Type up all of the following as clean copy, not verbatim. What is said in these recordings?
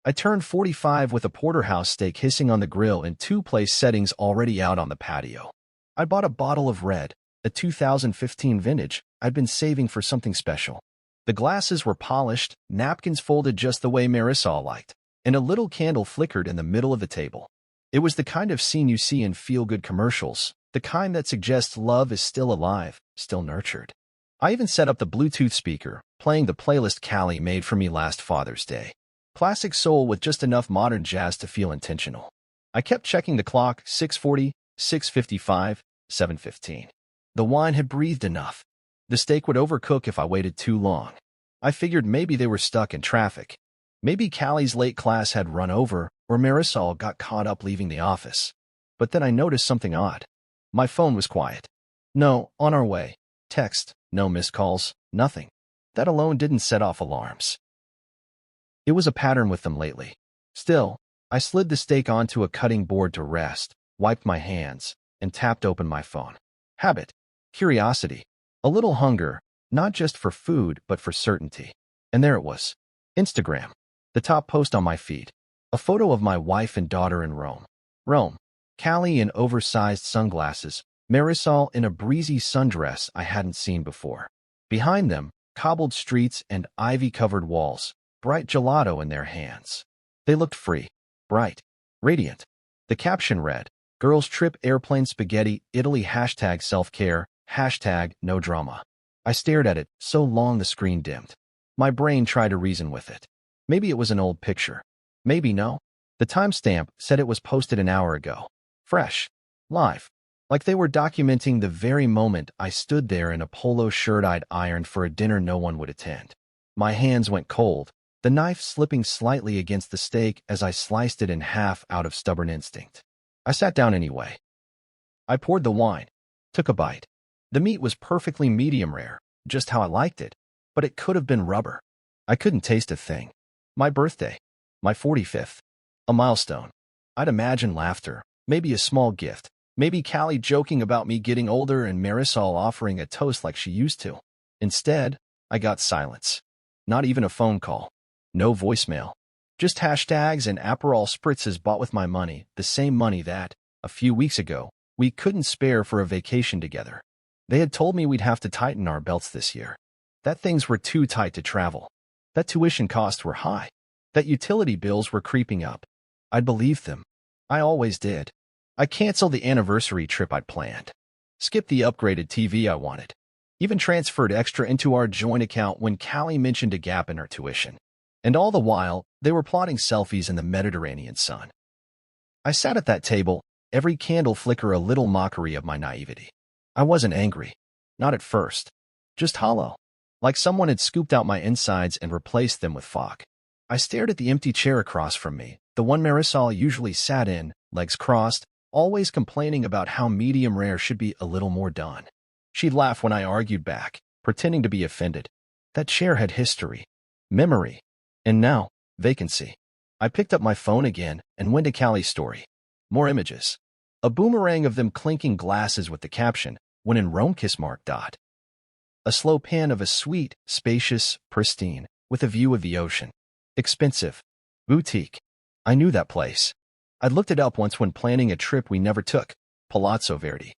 I turned 45 with a porterhouse steak hissing on the grill and two-place settings already out on the patio. I bought a bottle of red, a 2015 vintage I'd been saving for something special. The glasses were polished, napkins folded just the way Marisol liked, and a little candle flickered in the middle of the table. It was the kind of scene you see in feel-good commercials, the kind that suggests love is still alive, still nurtured. I even set up the Bluetooth speaker, playing the playlist Callie made for me last Father's Day. Classic soul with just enough modern jazz to feel intentional. I kept checking the clock, 6:40, 6:55, 7:15. The wine had breathed enough. The steak would overcook if I waited too long. I figured maybe they were stuck in traffic. Maybe Callie's late class had run over, or Marisol got caught up leaving the office. But then I noticed something odd. My phone was quiet. No, on our way. Text, no missed calls, nothing. That alone didn't set off alarms. It was a pattern with them lately. Still, I slid the steak onto a cutting board to rest, wiped my hands, and tapped open my phone. Habit. Curiosity. A little hunger, not just for food, but for certainty. And there it was. Instagram. The top post on my feed. A photo of my wife and daughter in Rome. Callie in oversized sunglasses, Marisol in a breezy sundress I hadn't seen before. Behind them, cobbled streets and ivy-covered walls, bright gelato in their hands. They looked free, bright, radiant. The caption read, Girls trip airplane spaghetti, Italy #self-care, #no drama. I stared at it so long the screen dimmed. My brain tried to reason with it. Maybe it was an old picture. Maybe no. The timestamp said it was posted an hour ago. Fresh. Live. Like they were documenting the very moment I stood there in a polo shirt I'd ironed for a dinner no one would attend. My hands went cold, the knife slipping slightly against the steak as I sliced it in half out of stubborn instinct. I sat down anyway. I poured the wine, took a bite. The meat was perfectly medium rare, just how I liked it, but it could have been rubber. I couldn't taste a thing. My birthday. My 45th. A milestone. I'd imagine laughter, maybe a small gift, maybe Callie joking about me getting older and Marisol offering a toast like she used to. Instead, I got silence. Not even a phone call. No voicemail. Just hashtags and Aperol spritzes bought with my money, the same money that, a few weeks ago, we couldn't spare for a vacation together. They had told me we'd have to tighten our belts this year. That things were too tight to travel. That tuition costs were high. That utility bills were creeping up. I'd believed them. I always did. I canceled the anniversary trip I'd planned. Skipped the upgraded TV I wanted. Even transferred extra into our joint account when Callie mentioned a gap in her tuition. And all the while, they were plotting selfies in the Mediterranean sun. I sat at that table, every candle flicker a little mockery of my naivety. I wasn't angry. Not at first. Just hollow. Like someone had scooped out my insides and replaced them with fog. I stared at the empty chair across from me, the one Marisol usually sat in, legs crossed, always complaining about how medium rare should be a little more done. She'd laugh when I argued back, pretending to be offended. That chair had history, memory, and now, vacancy. I picked up my phone again and went to Callie's story. More images. A boomerang of them clinking glasses with the caption, when in Rome kiss mark dot. A slow pan of a suite, spacious, pristine, with a view of the ocean. Expensive. Boutique. I knew that place. I'd looked it up once when planning a trip we never took. Palazzo Verdi.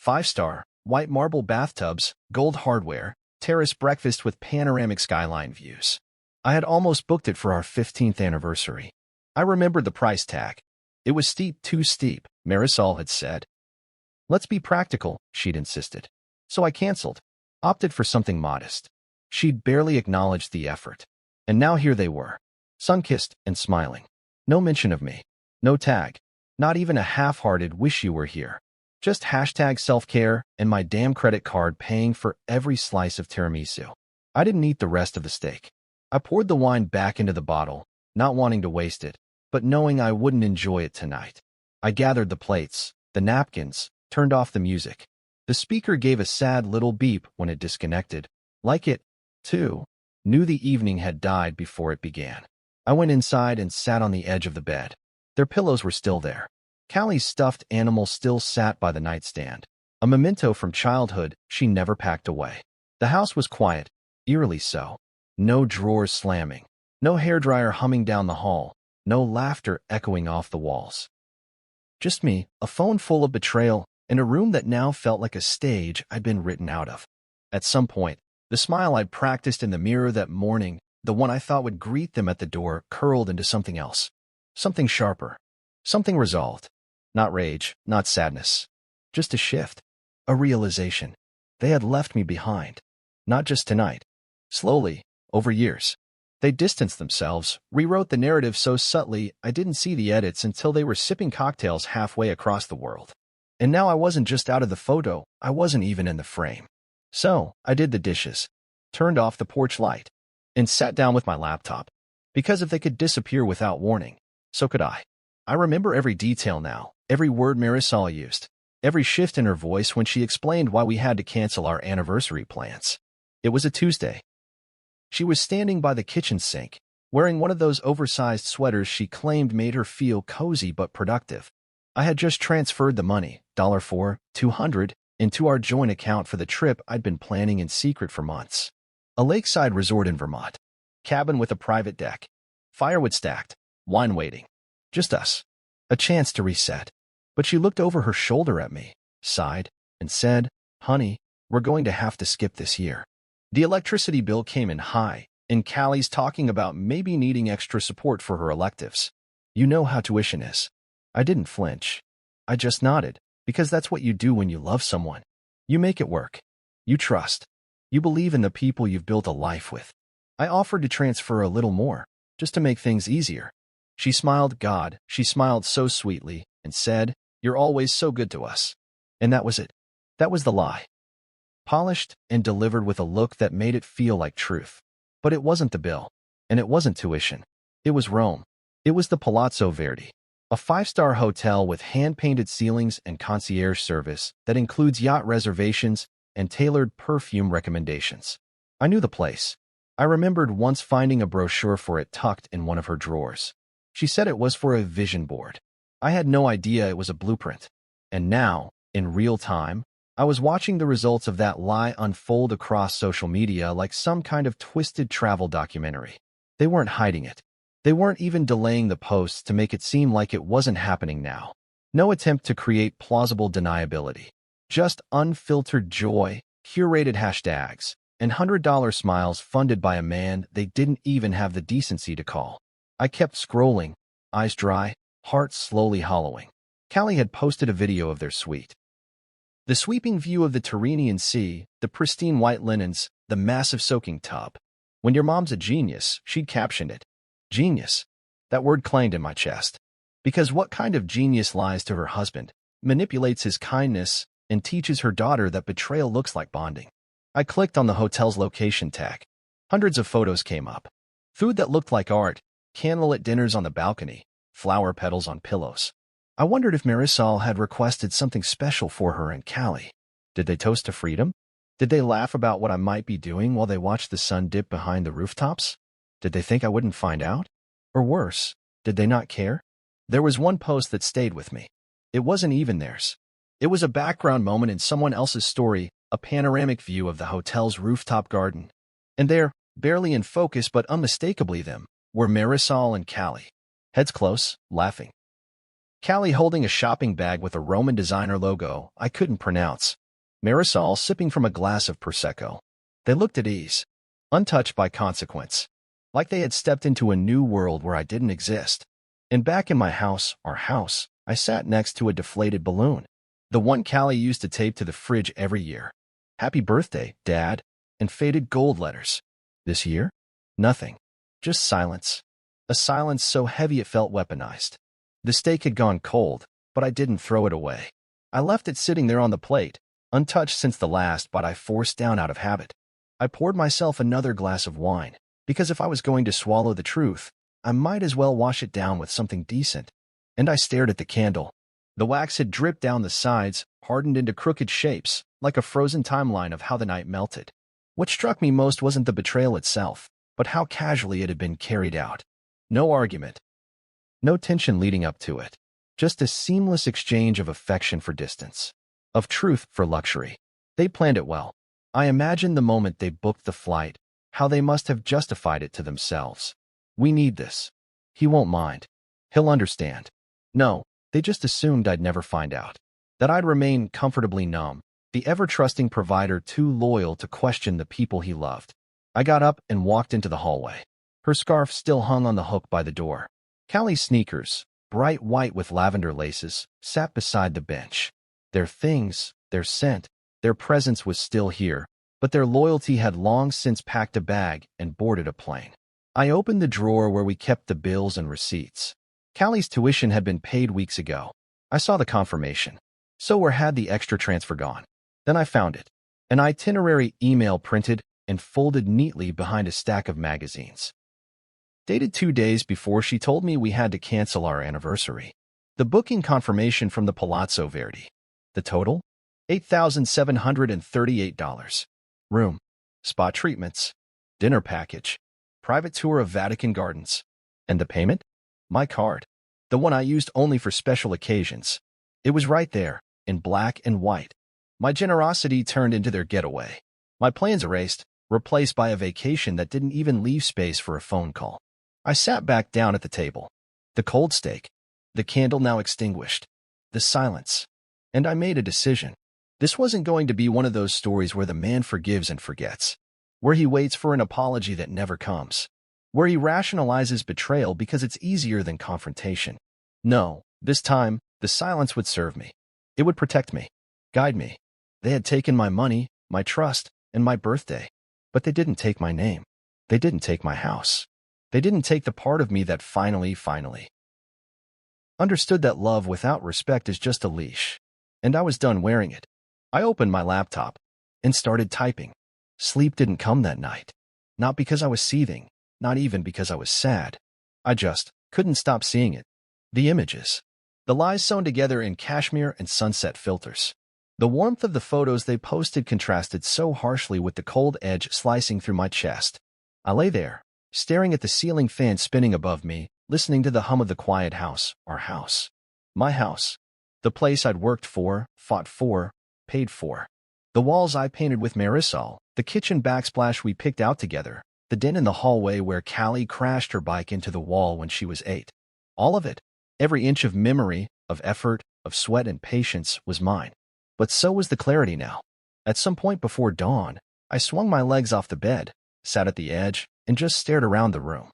5-star, white marble bathtubs, gold hardware, terrace breakfast with panoramic skyline views. I had almost booked it for our 15th anniversary. I remembered the price tag. It was steep, too steep, Marisol had said. Let's be practical, she'd insisted. So I canceled. Opted for something modest. She'd barely acknowledged the effort. And now here they were. Sun-kissed and smiling. No mention of me. No tag. Not even a half-hearted wish you were here. Just #self-care and my damn credit card paying for every slice of tiramisu. I didn't eat the rest of the steak. I poured the wine back into the bottle, not wanting to waste it, but knowing I wouldn't enjoy it tonight. I gathered the plates, the napkins, turned off the music. The speaker gave a sad little beep when it disconnected. Like it, too, knew the evening had died before it began. I went inside and sat on the edge of the bed. Their pillows were still there. Callie's stuffed animal still sat by the nightstand, a memento from childhood she never packed away. The house was quiet, eerily so. No drawers slamming, no hairdryer humming down the hall, no laughter echoing off the walls. Just me, a phone full of betrayal, and a room that now felt like a stage I'd been written out of. At some point, the smile I'd practiced in the mirror that morning, the one I thought would greet them at the door, curled into something else. Something sharper. Something resolved. Not rage, not sadness. Just a shift. A realization. They had left me behind. Not just tonight. Slowly, over years. They distanced themselves, rewrote the narrative so subtly I didn't see the edits until they were sipping cocktails halfway across the world. And now I wasn't just out of the photo, I wasn't even in the frame. So, I did the dishes, turned off the porch light, and sat down with my laptop. Because if they could disappear without warning, so could I. I remember every detail now, every word Marisol used, every shift in her voice when she explained why we had to cancel our anniversary plans. It was a Tuesday. She was standing by the kitchen sink, wearing one of those oversized sweaters she claimed made her feel cozy but productive. I had just transferred the money, $4,200, into our joint account for the trip I'd been planning in secret for months. A lakeside resort in Vermont. Cabin with a private deck. Firewood stacked. Wine waiting. Just us. A chance to reset. But she looked over her shoulder at me, sighed, and said, "Honey, we're going to have to skip this year." The electricity bill came in high, and Callie's talking about maybe needing extra support for her electives. You know how tuition is. I didn't flinch. I just nodded, because that's what you do when you love someone. You make it work. You trust. You believe in the people you've built a life with. I offered to transfer a little more, just to make things easier. She smiled, she smiled so sweetly, and said, "You're always so good to us." And that was it. That was the lie. Polished and delivered with a look that made it feel like truth. But it wasn't the bill, and it wasn't tuition. It was Rome. It was the Palazzo Verdi, a five-star hotel with hand-painted ceilings and concierge service that includes yacht reservations and tailored perfume recommendations. I knew the place. I remembered once finding a brochure for it tucked in one of her drawers. She said it was for a vision board. I had no idea it was a blueprint. And now, in real time, I was watching the results of that lie unfold across social media like some kind of twisted travel documentary. They weren't hiding it. They weren't even delaying the posts to make it seem like it wasn't happening now. No attempt to create plausible deniability. Just unfiltered joy, curated hashtags, and $100 smiles funded by a man they didn't even have the decency to call. I kept scrolling, eyes dry, heart slowly hollowing. Callie had posted a video of their suite. The sweeping view of the Tyrrhenian Sea, the pristine white linens, the massive soaking tub. When your mom's a genius, she'd captioned it. Genius. That word clanged in my chest. Because what kind of genius lies to her husband, manipulates his kindness, and teaches her daughter that betrayal looks like bonding? I clicked on the hotel's location tag. Hundreds of photos came up. Food that looked like art, candlelit dinners on the balcony, flower petals on pillows. I wondered if Marisol had requested something special for her and Callie. Did they toast to freedom? Did they laugh about what I might be doing while they watched the sun dip behind the rooftops? Did they think I wouldn't find out? Or worse, did they not care? There was one post that stayed with me. It wasn't even theirs. It was a background moment in someone else's story, a panoramic view of the hotel's rooftop garden. And there, barely in focus but unmistakably them, were Marisol and Callie. Heads close, laughing. Callie holding a shopping bag with a Roman designer logo I couldn't pronounce. Marisol sipping from a glass of Prosecco. They looked at ease, untouched by consequence, like they had stepped into a new world where I didn't exist. And back in my house, our house, I sat next to a deflated balloon, the one Callie used to tape to the fridge every year. "Happy birthday, Dad," and faded gold letters. This year? Nothing. Just silence. A silence so heavy it felt weaponized. The steak had gone cold, but I didn't throw it away. I left it sitting there on the plate, untouched since the last bite I forced down out of habit. I poured myself another glass of wine, because if I was going to swallow the truth, I might as well wash it down with something decent. And I stared at the candle. The wax had dripped down the sides, hardened into crooked shapes, like a frozen timeline of how the night melted. What struck me most wasn't the betrayal itself, but how casually it had been carried out. No argument. No tension leading up to it. Just a seamless exchange of affection for distance. Of truth for luxury. They planned it well. I imagined the moment they booked the flight, how they must have justified it to themselves. "We need this. He won't mind. He'll understand. No, they just assumed I'd never find out. That I'd remain comfortably numb, the ever-trusting provider too loyal to question the people he loved. I got up and walked into the hallway. Her scarf still hung on the hook by the door. Callie's sneakers, bright white with lavender laces, sat beside the bench. Their things, their scent, their presence was still here, but their loyalty had long since packed a bag and boarded a plane. I opened the drawer where we kept the bills and receipts. Callie's tuition had been paid weeks ago. I saw the confirmation. So where had the extra transfer gone? Then I found it. An itinerary email printed and folded neatly behind a stack of magazines. Dated 2 days before she told me we had to cancel our anniversary. The booking confirmation from the Palazzo Verdi. The total? $8,738. Room, spa treatments, dinner package, private tour of Vatican Gardens. And the payment? My card. The one I used only for special occasions. It was right there, in black and white. My generosity turned into their getaway. My plans erased, replaced by a vacation that didn't even leave space for a phone call. I sat back down at the table. The cold steak. The candle now extinguished. The silence. And I made a decision. This wasn't going to be one of those stories where the man forgives and forgets. Where he waits for an apology that never comes. Where he rationalizes betrayal because it's easier than confrontation. No, this time, the silence would serve me. It would protect me, guide me. They had taken my money, my trust, and my birthday. But they didn't take my name. They didn't take my house. They didn't take the part of me that finally understood that love without respect is just a leash. And I was done wearing it. I opened my laptop and started typing. Sleep didn't come that night. Not because I was seething, not even because I was sad. I just couldn't stop seeing it. The images. The lies sewn together in cashmere and sunset filters. The warmth of the photos they posted contrasted so harshly with the cold edge slicing through my chest. I lay there, staring at the ceiling fan spinning above me, listening to the hum of the quiet house, our house. My house. The place I'd worked for, fought for, paid for. The walls I painted with Marisol, the kitchen backsplash we picked out together, the den in the hallway where Callie crashed her bike into the wall when she was 8. All of it, every inch of memory, of effort, of sweat and patience was mine. But so was the clarity now. At some point before dawn, I swung my legs off the bed, sat at the edge, and just stared around the room.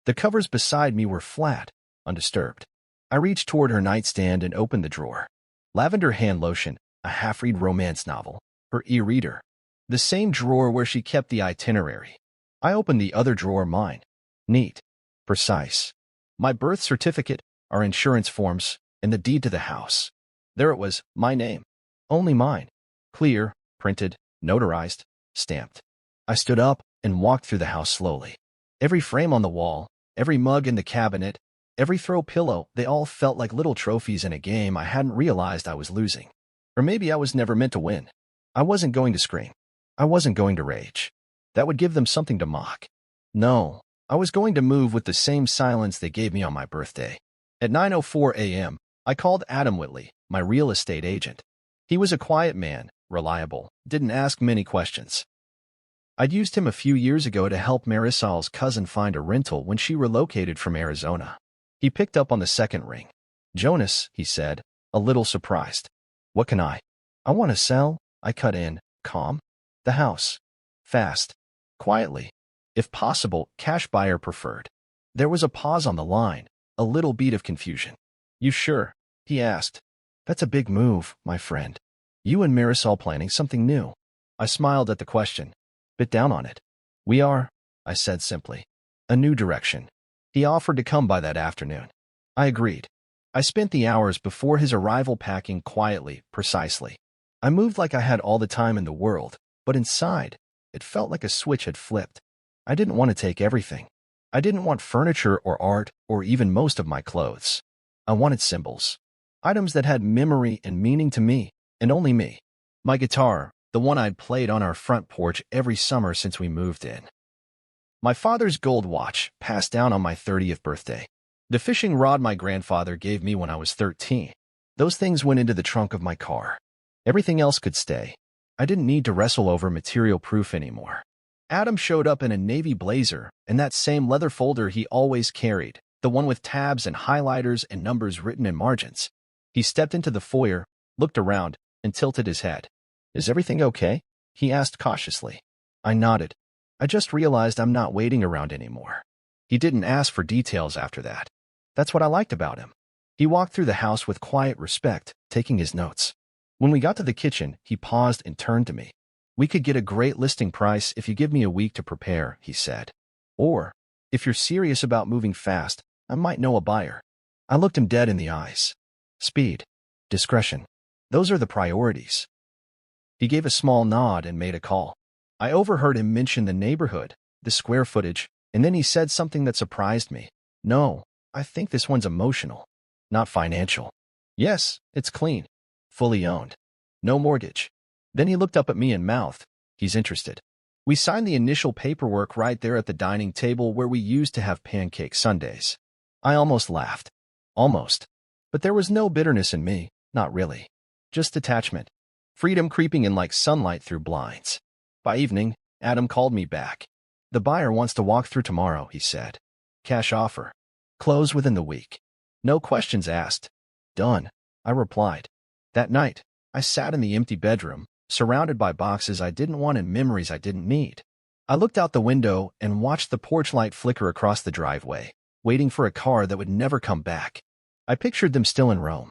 The covers beside me were flat, undisturbed. I reached toward her nightstand and opened the drawer. Lavender hand lotion, a half-read romance novel, her e-reader. The same drawer where she kept the itinerary. I opened the other drawer, mine. Neat. Precise. My birth certificate, our insurance forms, and the deed to the house. There it was, my name. Only mine. Clear, printed, notarized, stamped. I stood up and walked through the house slowly. Every frame on the wall, every mug in the cabinet, every throw pillow, they all felt like little trophies in a game I hadn't realized I was losing. Or maybe I was never meant to win. I wasn't going to scream. I wasn't going to rage. That would give them something to mock. No, I was going to move with the same silence they gave me on my birthday. At 9:04 a.m., I called Adam Whitley, my real estate agent. He was a quiet man, reliable, didn't ask many questions. I'd used him a few years ago to help Marisol's cousin find a rental when she relocated from Arizona. He picked up on the second ring. "Jonas," he said, a little surprised. "What can I want to sell," I cut in, calm. "The house. Fast. Quietly. If possible, cash buyer preferred." There was a pause on the line, a little beat of confusion. "You sure?" he asked. "That's a big move, my friend. You and Marisol planning something new?" I smiled at the question. "Bit down on it." "We are," I said simply. "A new direction." He offered to come by that afternoon. I agreed. I spent the hours before his arrival packing quietly, precisely. I moved like I had all the time in the world, but inside, it felt like a switch had flipped. I didn't want to take everything. I didn't want furniture or art or even most of my clothes. I wanted symbols. Items that had memory and meaning to me, and only me. My guitar, the one I'd played on our front porch every summer since we moved in. My father's gold watch, passed down on my 30th birthday. The fishing rod my grandfather gave me when I was 13. Those things went into the trunk of my car. Everything else could stay. I didn't need to wrestle over material proof anymore. Adam showed up in a navy blazer and that same leather folder he always carried, the one with tabs and highlighters and numbers written in margins. He stepped into the foyer, looked around, and tilted his head. "Is everything okay?" he asked cautiously. I nodded. I just realized I'm not waiting around anymore. He didn't ask for details after that. That's what I liked about him. He walked through the house with quiet respect, taking his notes. When we got to the kitchen, he paused and turned to me. "We could get a great listing price if you give me a week to prepare," he said. "Or, if you're serious about moving fast, I might know a buyer." I looked him dead in the eyes. Speed, discretion, those are the priorities. He gave a small nod and made a call. I overheard him mention the neighborhood, the square footage, and then he said something that surprised me. "No, I think this one's emotional, not financial." "Yes, it's clean. Fully owned. No mortgage." Then he looked up at me and mouthed, "He's interested." We signed the initial paperwork right there at the dining table where we used to have pancake sundaes. I almost laughed. Almost. But there was no bitterness in me, not really. Just detachment. Freedom creeping in like sunlight through blinds. By evening, Adam called me back. "The buyer wants to walk through tomorrow," he said. "Cash offer. Close within the week. No questions asked." "Done," I replied. That night, I sat in the empty bedroom, surrounded by boxes I didn't want and memories I didn't need. I looked out the window and watched the porch light flicker across the driveway, waiting for a car that would never come back. I pictured them still in Rome.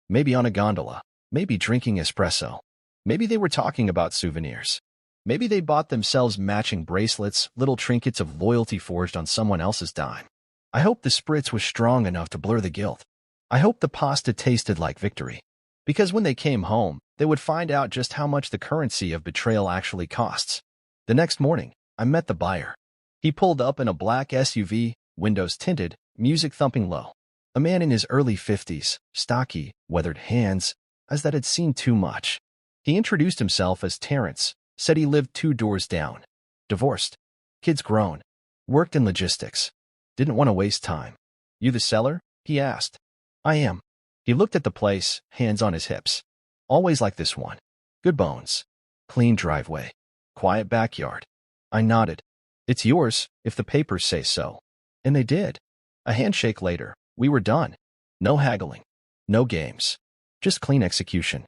Maybe on a gondola, maybe drinking espresso. Maybe they were talking about souvenirs. Maybe they bought themselves matching bracelets, little trinkets of loyalty forged on someone else's dime. I hoped the spritz was strong enough to blur the guilt. I hoped the pasta tasted like victory. Because when they came home, they would find out just how much the currency of betrayal actually costs. The next morning, I met the buyer. He pulled up in a black SUV, windows tinted, music thumping low. A man in his early 50s, stocky, weathered hands, as that had seen too much. He introduced himself as Terrence, said he lived 2 doors down. Divorced. Kids grown. Worked in logistics. Didn't want to waste time. "You the seller?" he asked. "I am." He looked at the place, hands on his hips. "Always like this one. Good bones. Clean driveway. Quiet backyard." I nodded. "It's yours, if the papers say so." And they did. A handshake later, we were done. No haggling. No games. Just clean execution.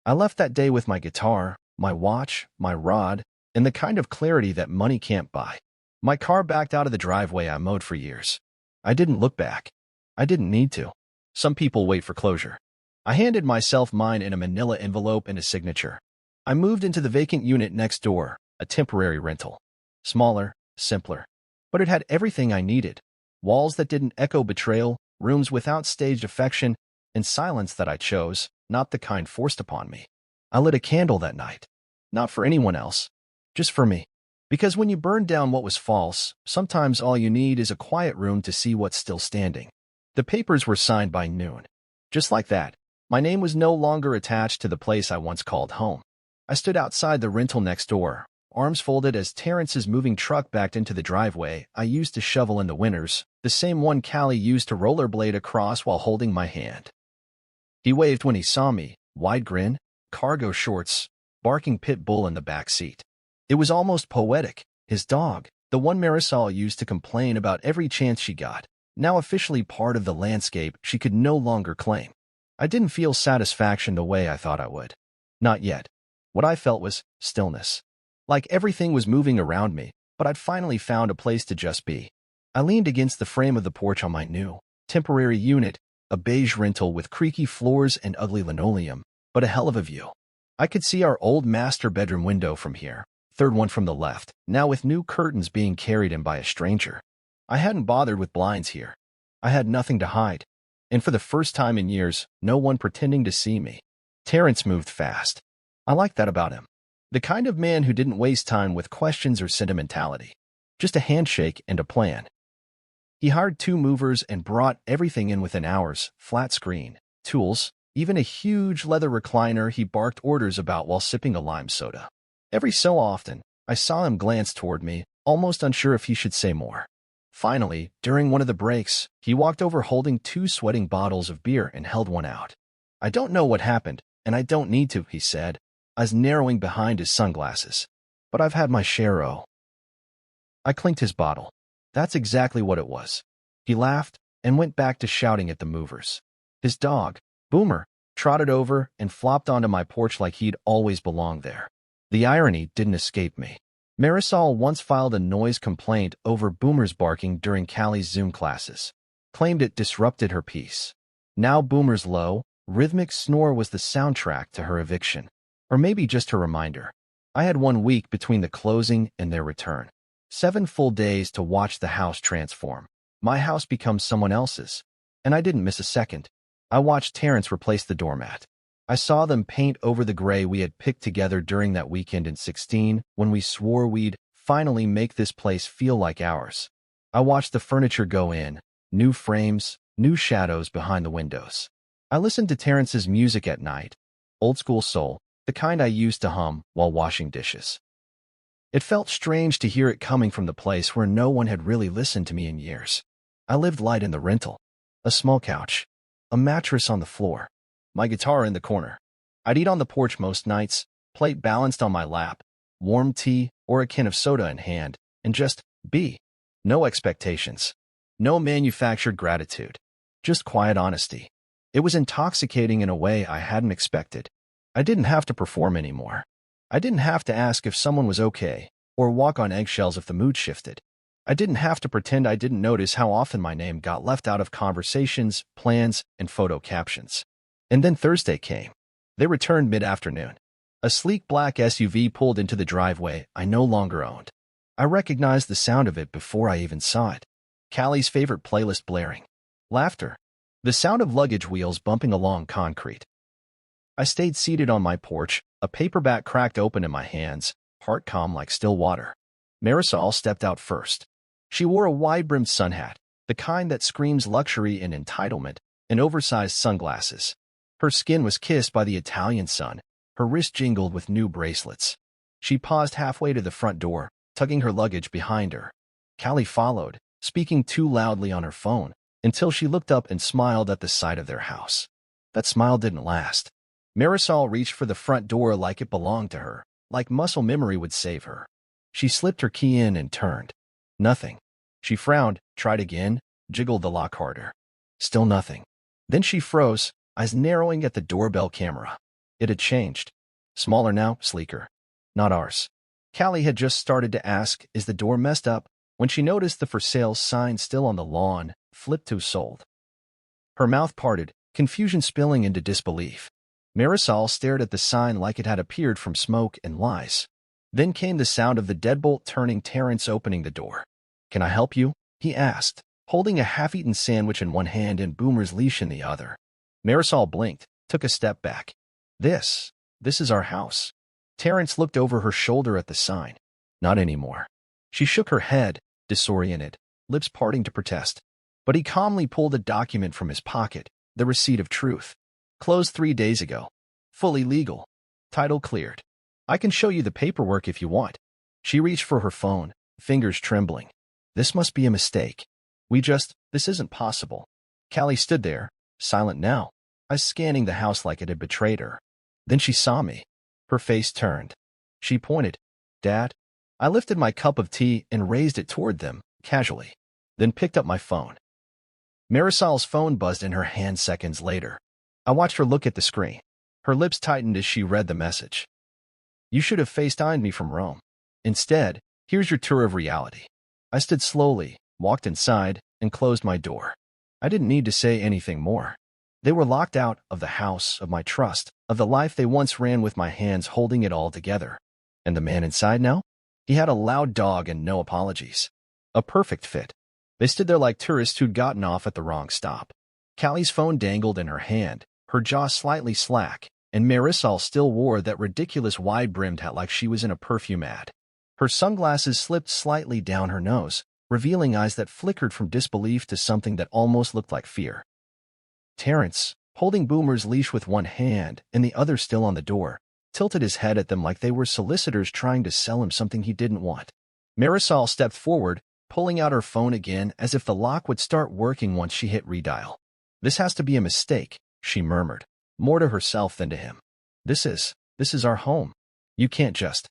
I left that day with my guitar, my watch, my rod, and the kind of clarity that money can't buy. My car backed out of the driveway I mowed for years. I didn't look back. I didn't need to. Some people wait for closure. I handed myself mine in a manila envelope and a signature. I moved into the vacant unit next door, a temporary rental. Smaller, simpler. But it had everything I needed. Walls that didn't echo betrayal, rooms without staged affection, and silence that I chose, not the kind forced upon me. I lit a candle that night. Not for anyone else. Just for me. Because when you burn down what was false, sometimes all you need is a quiet room to see what's still standing. The papers were signed by noon. Just like that, my name was no longer attached to the place I once called home. I stood outside the rental next door, arms folded as Terrence's moving truck backed into the driveway I used to shovel in the winters, the same one Callie used to rollerblade across while holding my hand. He waved when he saw me, wide grin, cargo shorts, barking pit bull in the back seat. It was almost poetic. His dog, the one Marisol used to complain about every chance she got, now officially part of the landscape she could no longer claim. I didn't feel satisfaction the way I thought I would. Not yet. What I felt was stillness. Like everything was moving around me, but I'd finally found a place to just be. I leaned against the frame of the porch on my new, temporary unit, a beige rental with creaky floors and ugly linoleum, but a hell of a view. I could see our old master bedroom window from here, third one from the left, now with new curtains being carried in by a stranger. I hadn't bothered with blinds here. I had nothing to hide. And for the first time in years, no one pretending to see me. Terrence moved fast. I liked that about him. The kind of man who didn't waste time with questions or sentimentality. Just a handshake and a plan. He hired 2 movers and brought everything in within hours, flat screen, tools, even a huge leather recliner he barked orders about while sipping a lime soda. Every so often, I saw him glance toward me, almost unsure if he should say more. Finally, during one of the breaks, he walked over holding 2 sweating bottles of beer and held one out. "I don't know what happened, and I don't need to," he said, eyes narrowing behind his sunglasses. "But I've had my share, oh." I clinked his bottle. That's exactly what it was. He laughed and went back to shouting at the movers. His dog, Boomer, trotted over and flopped onto my porch like he'd always belonged there. The irony didn't escape me. Marisol once filed a noise complaint over Boomer's barking during Callie's Zoom classes, claimed it disrupted her peace. Now Boomer's low, rhythmic snore was the soundtrack to her eviction. Or maybe just her reminder. I had 1 week between the closing and their return. 7 full days to watch the house transform. My house becomes someone else's. And I didn't miss a second. I watched Terrence replace the doormat. I saw them paint over the gray we had picked together during that weekend in 16 when we swore we'd finally make this place feel like ours. I watched the furniture go in, new frames, new shadows behind the windows. I listened to Terrence's music at night, old school soul, the kind I used to hum while washing dishes. It felt strange to hear it coming from the place where no one had really listened to me in years. I lived light in the rental. A small couch, a mattress on the floor, my guitar in the corner. I'd eat on the porch most nights, plate balanced on my lap, warm tea or a can of soda in hand, and just be. No expectations. No manufactured gratitude. Just quiet honesty. It was intoxicating in a way I hadn't expected. I didn't have to perform anymore. I didn't have to ask if someone was okay, or walk on eggshells if the mood shifted. I didn't have to pretend I didn't notice how often my name got left out of conversations, plans, and photo captions. And then Thursday came. They returned mid-afternoon. A sleek black SUV pulled into the driveway I no longer owned. I recognized the sound of it before I even saw it. Callie's favorite playlist blaring. Laughter. The sound of luggage wheels bumping along concrete. I stayed seated on my porch, a paperback cracked open in my hands, heart calm like still water. Marisol stepped out first. She wore a wide-brimmed sun hat, the kind that screams luxury and entitlement, and oversized sunglasses. Her skin was kissed by the Italian sun, her wrist jingled with new bracelets. She paused halfway to the front door, tugging her luggage behind her. Callie followed, speaking too loudly on her phone, until she looked up and smiled at the sight of their house. That smile didn't last. Marisol reached for the front door like it belonged to her, like muscle memory would save her. She slipped her key in and turned. Nothing. She frowned, tried again, jiggled the lock harder. Still nothing. Then she froze, eyes narrowing at the doorbell camera. It had changed. Smaller now, sleeker. Not ours. Callie had just started to ask, is the door messed up, when she noticed the for sale sign still on the lawn, flipped to sold. Her mouth parted, confusion spilling into disbelief. Marisol stared at the sign like it had appeared from smoke and lies. Then came the sound of the deadbolt turning, Terrence opening the door. Can I help you? He asked, holding a half-eaten sandwich in one hand and Boomer's leash in the other. Marisol blinked, took a step back. This is our house. Terrence looked over her shoulder at the sign. Not anymore. She shook her head, disoriented, lips parting to protest. But he calmly pulled a document from his pocket, the receipt of truth. Closed 3 days ago. Fully legal. Title cleared. I can show you the paperwork if you want. She reached for her phone, fingers trembling. This must be a mistake. This isn't possible. Callie stood there, silent now, eyes scanning the house like it had betrayed her. Then she saw me. Her face turned. She pointed. Dad? I lifted my cup of tea and raised it toward them, casually, then picked up my phone. Marisol's phone buzzed in her hand seconds later. I watched her look at the screen. Her lips tightened as she read the message. You should have FaceTimed me from Rome. Instead, here's your tour of reality. I stood slowly, walked inside, and closed my door. I didn't need to say anything more. They were locked out of the house, of my trust, of the life they once ran with my hands holding it all together. And the man inside now? He had a loud dog and no apologies. A perfect fit. They stood there like tourists who'd gotten off at the wrong stop. Callie's phone dangled in her hand, her jaw slightly slack, and Marisol still wore that ridiculous wide-brimmed hat like she was in a perfume ad. Her sunglasses slipped slightly down her nose, revealing eyes that flickered from disbelief to something that almost looked like fear. Terrence, holding Boomer's leash with one hand and the other still on the door, tilted his head at them like they were solicitors trying to sell him something he didn't want. Marisol stepped forward, pulling out her phone again as if the lock would start working once she hit redial. This has to be a mistake, she murmured, more to herself than to him. This is our home. You can't just...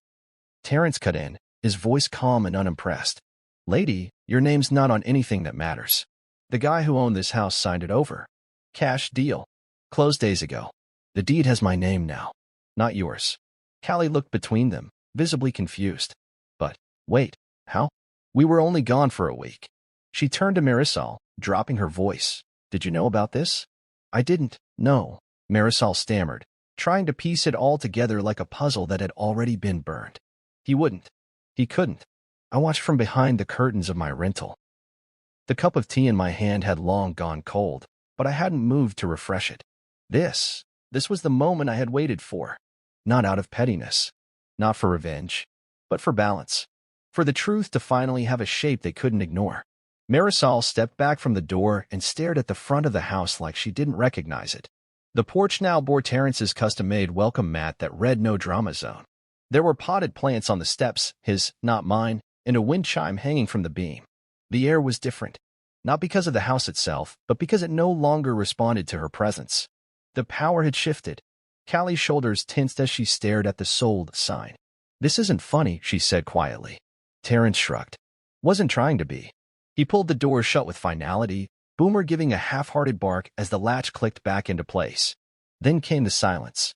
Terrence cut in, his voice calm and unimpressed. Lady, your name's not on anything that matters. The guy who owned this house signed it over. Cash deal. Closed days ago. The deed has my name now, not yours. Callie looked between them, visibly confused. But, wait, how? We were only gone for a week. She turned to Marisol, dropping her voice. Did you know about this? I didn't, no, Marisol stammered, trying to piece it all together like a puzzle that had already been burned. He wouldn't. He couldn't. I watched from behind the curtains of my rental. The cup of tea in my hand had long gone cold, but I hadn't moved to refresh it. This was the moment I had waited for. Not out of pettiness, not for revenge, but for balance. For the truth to finally have a shape they couldn't ignore. Marisol stepped back from the door and stared at the front of the house like she didn't recognize it. The porch now bore Terrence's custom-made welcome mat that read "No Drama Zone." There were potted plants on the steps, his, not mine, and a wind chime hanging from the beam. The air was different, not because of the house itself, but because it no longer responded to her presence. The power had shifted. Callie's shoulders tensed as she stared at the sold sign. This isn't funny, she said quietly. Terrence shrugged. Wasn't trying to be. He pulled the door shut with finality, Boomer giving a half-hearted bark as the latch clicked back into place. Then came the silence.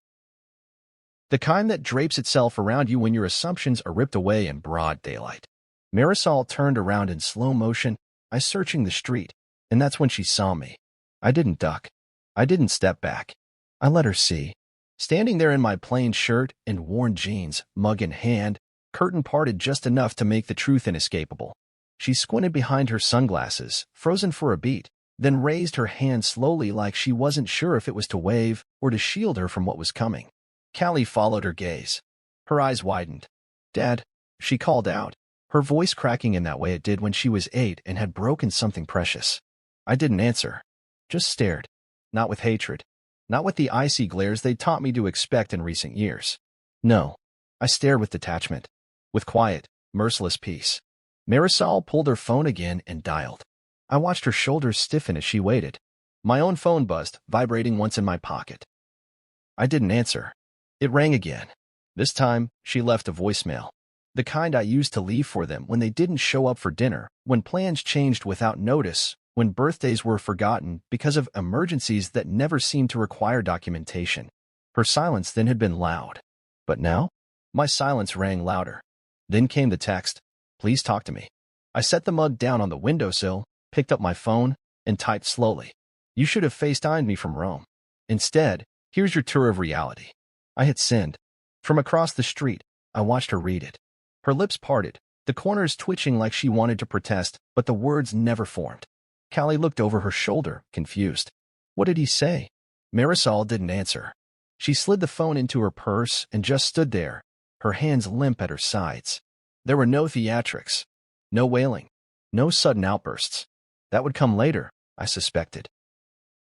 The kind that drapes itself around you when your assumptions are ripped away in broad daylight. Marisol turned around in slow motion, eyes searching the street, and that's when she saw me. I didn't duck. I didn't step back. I let her see. Standing there in my plain shirt and worn jeans, mug in hand, curtain parted just enough to make the truth inescapable. She squinted behind her sunglasses, frozen for a beat, then raised her hand slowly like she wasn't sure if it was to wave or to shield her from what was coming. Callie followed her gaze. Her eyes widened. Dad, she called out, her voice cracking in that way it did when she was 8 and had broken something precious. I didn't answer. Just stared. Not with hatred. Not with the icy glares they'd taught me to expect in recent years. No. I stared with detachment. With quiet, merciless peace. Marisol pulled her phone again and dialed. I watched her shoulders stiffen as she waited. My own phone buzzed, vibrating once in my pocket. I didn't answer. It rang again. This time, she left a voicemail. The kind I used to leave for them when they didn't show up for dinner, when plans changed without notice, when birthdays were forgotten because of emergencies that never seemed to require documentation. Her silence then had been loud. But now? My silence rang louder. Then came the text, "Please talk to me." I set the mug down on the windowsill, picked up my phone, and typed slowly. "You should have FaceTimed me from Rome. Instead, here's your tour of reality." I had sinned. From across the street, I watched her read it. Her lips parted, the corners twitching like she wanted to protest, but the words never formed. Callie looked over her shoulder, confused. What did he say? Marisol didn't answer. She slid the phone into her purse and just stood there, her hands limp at her sides. There were no theatrics, no wailing, no sudden outbursts. That would come later, I suspected.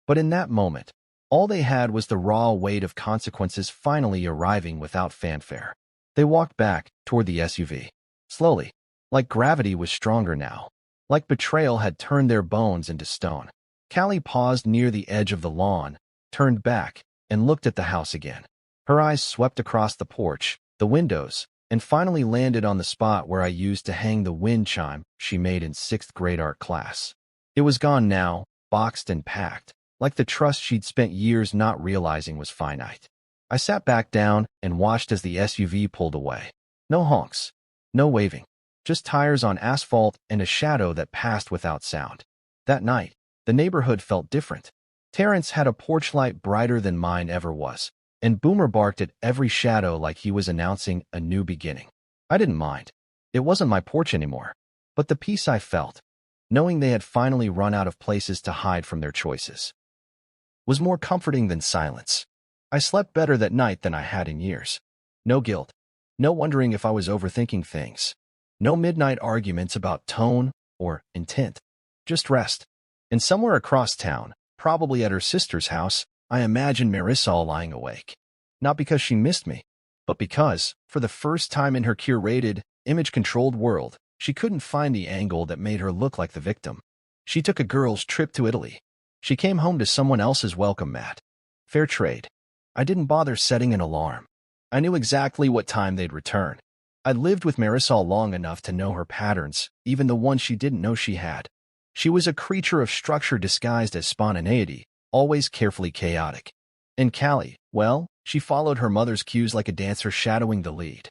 But in that moment, all they had was the raw weight of consequences finally arriving without fanfare. They walked back toward the SUV. Slowly, like gravity was stronger now, like betrayal had turned their bones into stone. Callie paused near the edge of the lawn, turned back, and looked at the house again. Her eyes swept across the porch, the windows, and finally landed on the spot where I used to hang the wind chime she made in 6th grade art class. It was gone now, boxed and packed, like the trust she'd spent years not realizing was finite. I sat back down and watched as the SUV pulled away. No honks, no waving, just tires on asphalt and a shadow that passed without sound. That night, the neighborhood felt different. Terrence had a porch light brighter than mine ever was, and Boomer barked at every shadow like he was announcing a new beginning. I didn't mind. It wasn't my porch anymore. But the peace I felt, knowing they had finally run out of places to hide from their choices, was more comforting than silence. I slept better that night than I had in years. No guilt. No wondering if I was overthinking things. No midnight arguments about tone or intent. Just rest. And somewhere across town, probably at her sister's house, I imagined Marisol lying awake. Not because she missed me, but because, for the first time in her curated, image-controlled world, she couldn't find the angle that made her look like the victim. She took a girl's trip to Italy. She came home to someone else's welcome mat. Fair trade. I didn't bother setting an alarm. I knew exactly what time they'd return. I'd lived with Marisol long enough to know her patterns, even the ones she didn't know she had. She was a creature of structure disguised as spontaneity, always carefully chaotic. And Callie, well, she followed her mother's cues like a dancer shadowing the lead.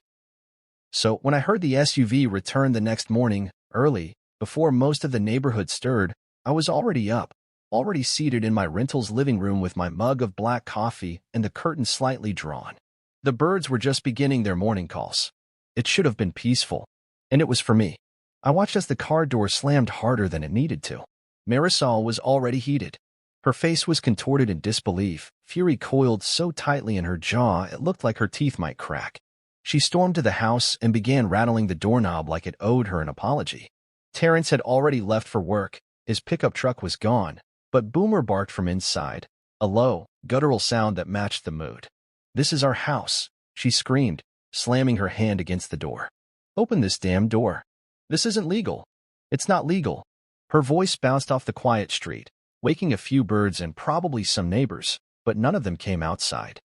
So when I heard the SUV return the next morning, early, before most of the neighborhood stirred, I was already up, already seated in my rental's living room with my mug of black coffee and the curtains slightly drawn. The birds were just beginning their morning calls. It should have been peaceful. And it was for me. I watched as the car door slammed harder than it needed to. Marisol was already heated. Her face was contorted in disbelief, fury coiled so tightly in her jaw it looked like her teeth might crack. She stormed to the house and began rattling the doorknob like it owed her an apology. Terrence had already left for work. His pickup truck was gone, but Boomer barked from inside, a low, guttural sound that matched the mood. "This is our house," she screamed, slamming her hand against the door. "Open this damn door. This isn't legal. It's not legal." Her voice bounced off the quiet street, waking a few birds and probably some neighbors, but none of them came outside.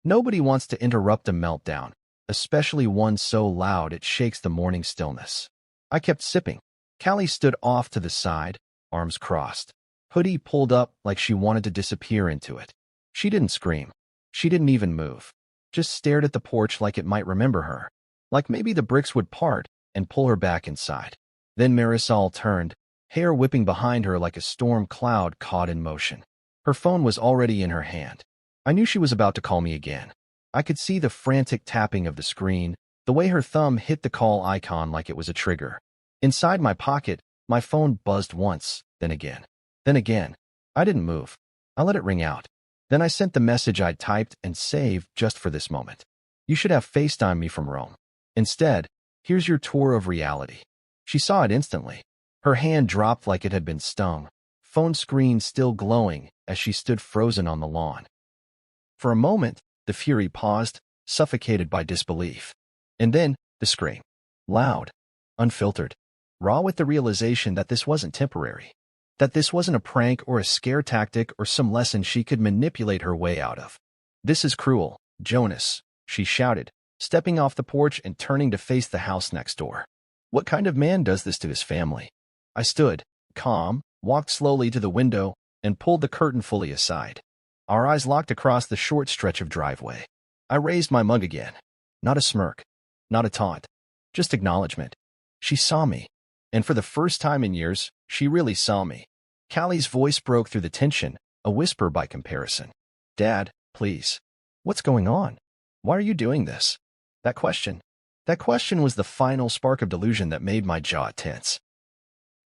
Nobody wants to interrupt a meltdown, especially one so loud it shakes the morning stillness. I kept sipping. Callie stood off to the side, arms crossed. Hoodie pulled up like she wanted to disappear into it. She didn't scream. She didn't even move. Just stared at the porch like it might remember her. Like maybe the bricks would part and pull her back inside. Then Marisol turned, hair whipping behind her like a storm cloud caught in motion. Her phone was already in her hand. I knew she was about to call me again. I could see the frantic tapping of the screen, the way her thumb hit the call icon like it was a trigger. Inside my pocket, my phone buzzed once, then again. Then again. I didn't move. I let it ring out. Then I sent the message I'd typed and saved just for this moment. "You should have FaceTimed me from Rome. Instead, here's your tour of reality." She saw it instantly. Her hand dropped like it had been stung, phone screen still glowing as she stood frozen on the lawn. For a moment, the fury paused, suffocated by disbelief. And then, the scream. Loud, unfiltered, raw with the realization that this wasn't temporary. That this wasn't a prank or a scare tactic or some lesson she could manipulate her way out of. "This is cruel, Jonas," she shouted, stepping off the porch and turning to face the house next door. "What kind of man does this to his family?" I stood, calm, walked slowly to the window, and pulled the curtain fully aside. Our eyes locked across the short stretch of driveway. I raised my mug again. Not a smirk, not a taunt, just acknowledgement. She saw me. And for the first time in years, she really saw me. Callie's voice broke through the tension, a whisper by comparison. "Dad, please. What's going on? Why are you doing this?" That question was the final spark of delusion that made my jaw tense.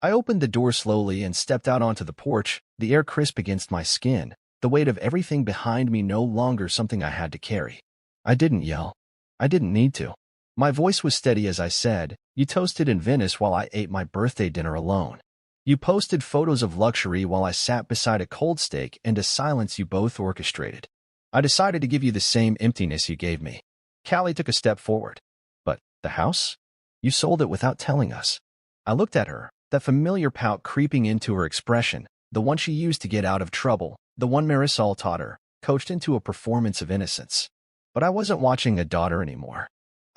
I opened the door slowly and stepped out onto the porch, the air crisp against my skin, the weight of everything behind me no longer something I had to carry. I didn't yell. I didn't need to. My voice was steady as I said, "You toasted in Venice while I ate my birthday dinner alone. You posted photos of luxury while I sat beside a cold steak and a silence you both orchestrated. I decided to give you the same emptiness you gave me." Callie took a step forward. "But the house? You sold it without telling us." I looked at her, that familiar pout creeping into her expression, the one she used to get out of trouble, the one Marisol taught her, coached into a performance of innocence. But I wasn't watching a daughter anymore.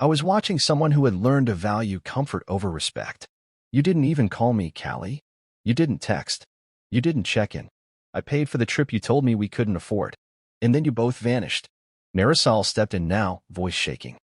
I was watching someone who had learned to value comfort over respect. "You didn't even call me, Callie. You didn't text. You didn't check in. I paid for the trip you told me we couldn't afford. And then you both vanished." Marisol stepped in now, voice shaking.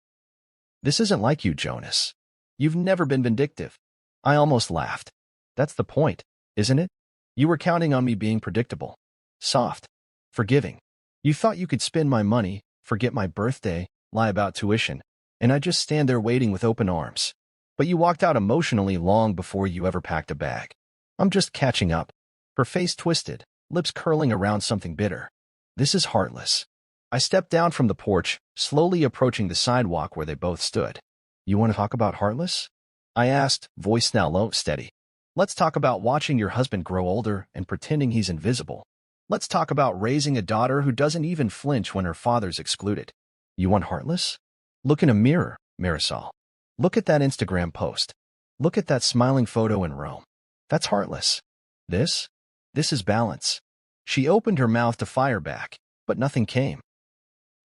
"This isn't like you, Jonas. You've never been vindictive." I almost laughed. "That's the point, isn't it? You were counting on me being predictable, soft, forgiving. You thought you could spend my money, forget my birthday, lie about tuition, and I'd just stand there waiting with open arms. But you walked out emotionally long before you ever packed a bag. I'm just catching up." Her face twisted, lips curling around something bitter. "This is heartless." I stepped down from the porch, slowly approaching the sidewalk where they both stood. "You want to talk about heartless?" I asked, voice now low, steady. "Let's talk about watching your husband grow older and pretending he's invisible. Let's talk about raising a daughter who doesn't even flinch when her father's excluded. You want heartless? Look in a mirror, Marisol. Look at that Instagram post. Look at that smiling photo in Rome. That's heartless. This is balance." She opened her mouth to fire back, but nothing came.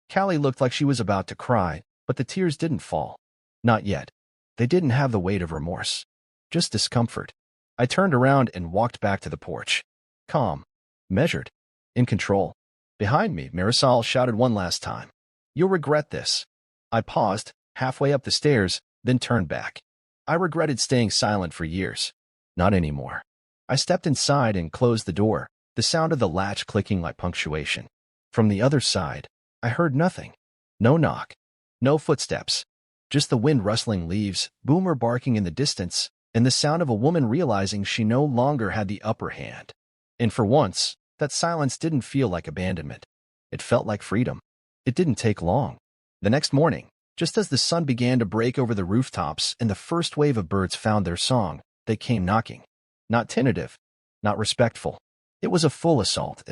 Callie looked like she was about to cry, but the tears didn't fall. Not yet. They didn't have the weight of remorse. Just discomfort. I turned around and walked back to the porch. Calm. Measured. In control. Behind me, Marisol shouted one last time. You'll regret this. I paused, halfway up the stairs, then turned back. I regretted staying silent for years. Not anymore. I stepped inside and closed the door, the sound of the latch clicking like punctuation. From the other side, I heard nothing. No knock. No footsteps. Just the wind rustling leaves, Boomer barking in the distance, and the sound of a woman realizing she no longer had the upper hand. And for once, that silence didn't feel like abandonment. It felt like freedom. It didn't take long. The next morning, just as the sun began to break over the rooftops and the first wave of birds found their song, they came knocking. Not tentative, not respectful. It was a full assault.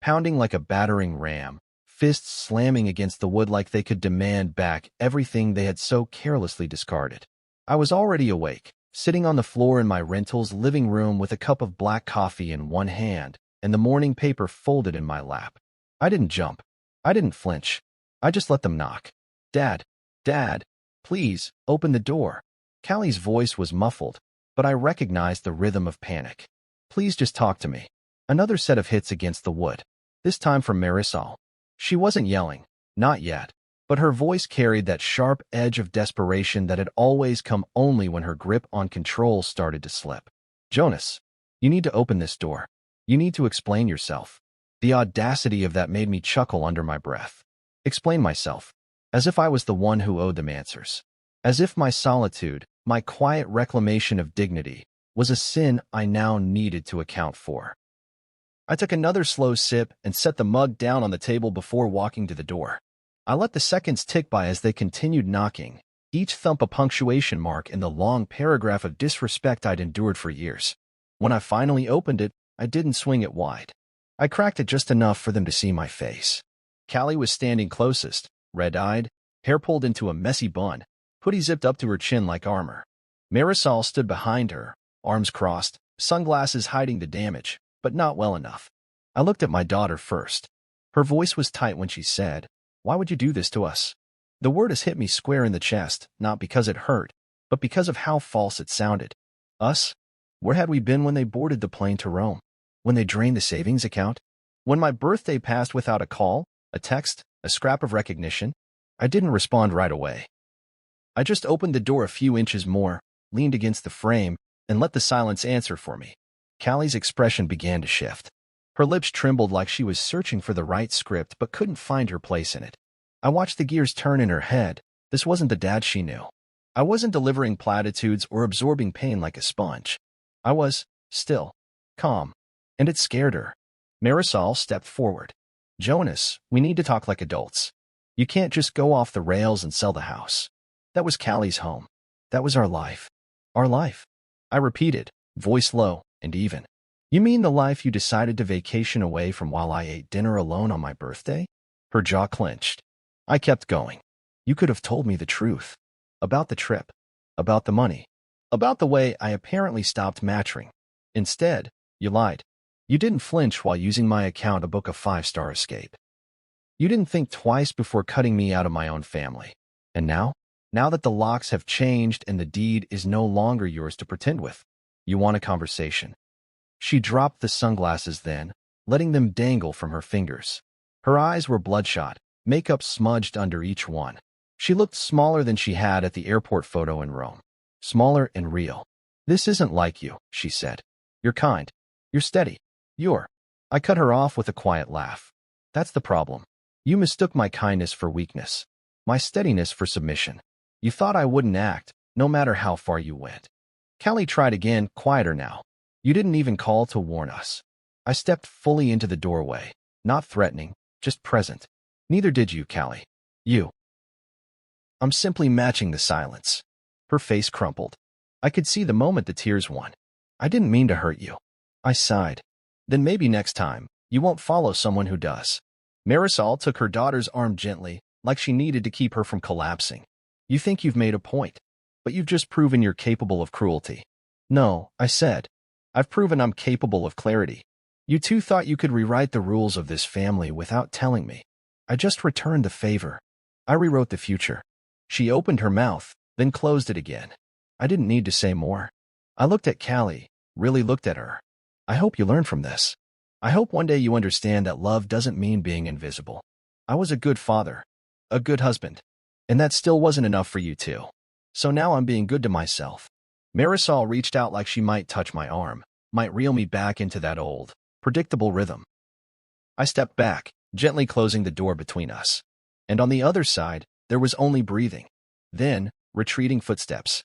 Pounding like a battering ram, fists slamming against the wood like they could demand back everything they had so carelessly discarded. I was already awake, sitting on the floor in my rental's living room with a cup of black coffee in one hand and the morning paper folded in my lap. I didn't jump. I didn't flinch. I just let them knock. Dad, Dad, please, open the door. Callie's voice was muffled, but I recognized the rhythm of panic. Please just talk to me. Another set of hits against the wood, this time from Marisol. She wasn't yelling, not yet, but her voice carried that sharp edge of desperation that had always come only when her grip on control started to slip. Jonas, you need to open this door. You need to explain yourself. The audacity of that made me chuckle under my breath. Explain myself, as if I was the one who owed them answers. As if my solitude, my quiet reclamation of dignity, was a sin I now needed to account for. I took another slow sip and set the mug down on the table before walking to the door. I let the seconds tick by as they continued knocking, each thump a punctuation mark in the long paragraph of disrespect I'd endured for years. When I finally opened it, I didn't swing it wide. I cracked it just enough for them to see my face. Callie was standing closest, red-eyed, hair pulled into a messy bun, hoodie zipped up to her chin like armor. Marisol stood behind her, arms crossed, sunglasses hiding the damage, but not well enough. I looked at my daughter first. Her voice was tight when she said, "Why would you do this to us?" The word has hit me square in the chest, not because it hurt, but because of how false it sounded. Us? Where had we been when they boarded the plane to Rome? When they drained the savings account? When my birthday passed without a call, a text, a scrap of recognition? I didn't respond right away. I just opened the door a few inches more, leaned against the frame, and let the silence answer for me. Callie's expression began to shift. Her lips trembled like she was searching for the right script but couldn't find her place in it. I watched the gears turn in her head. This wasn't the dad she knew. I wasn't delivering platitudes or absorbing pain like a sponge. I was, still, calm. And it scared her. Marisol stepped forward. "Jonas, we need to talk like adults. You can't just go off the rails and sell the house. That was Callie's home. That was our life. Our life." I repeated, voice low and even. "You mean the life you decided to vacation away from while I ate dinner alone on my birthday?" Her jaw clenched. I kept going. "You could have told me the truth. About the trip. About the money. About the way I apparently stopped matching. Instead, you lied. You didn't flinch while using my account to book a 5-star escape. You didn't think twice before cutting me out of my own family. And now? Now that the locks have changed and the deed is no longer yours to pretend with, you want a conversation." She dropped the sunglasses then, letting them dangle from her fingers. Her eyes were bloodshot, makeup smudged under each one. She looked smaller than she had at the airport photo in Rome. Smaller and real. "This isn't like you," she said. "You're kind. You're steady. You're—" I cut her off with a quiet laugh. "That's the problem. You mistook my kindness for weakness. My steadiness for submission. You thought I wouldn't act, no matter how far you went." Callie tried again, quieter now. "You didn't even call to warn us." I stepped fully into the doorway, not threatening, just present. "Neither did you, Callie. You." I'm simply matching the silence. Her face crumpled. I could see the moment the tears won. "I didn't mean to hurt you." I sighed. "Then maybe next time, you won't follow someone who does." Marisol took her daughter's arm gently, like she needed to keep her from collapsing. "You think you've made a point, but you've just proven you're capable of cruelty." "No," I said. "I've proven I'm capable of clarity. You two thought you could rewrite the rules of this family without telling me. I just returned the favor. I rewrote the future." She opened her mouth, then closed it again. I didn't need to say more. I looked at Callie, really looked at her. I hope you learn from this. I hope one day you understand that love doesn't mean being invisible. I was a good father, a good husband, and that still wasn't enough for you too. So now I'm being good to myself. Marisol reached out like she might touch my arm, might reel me back into that old, predictable rhythm. I stepped back, gently closing the door between us. And on the other side, there was only breathing. Then, retreating footsteps.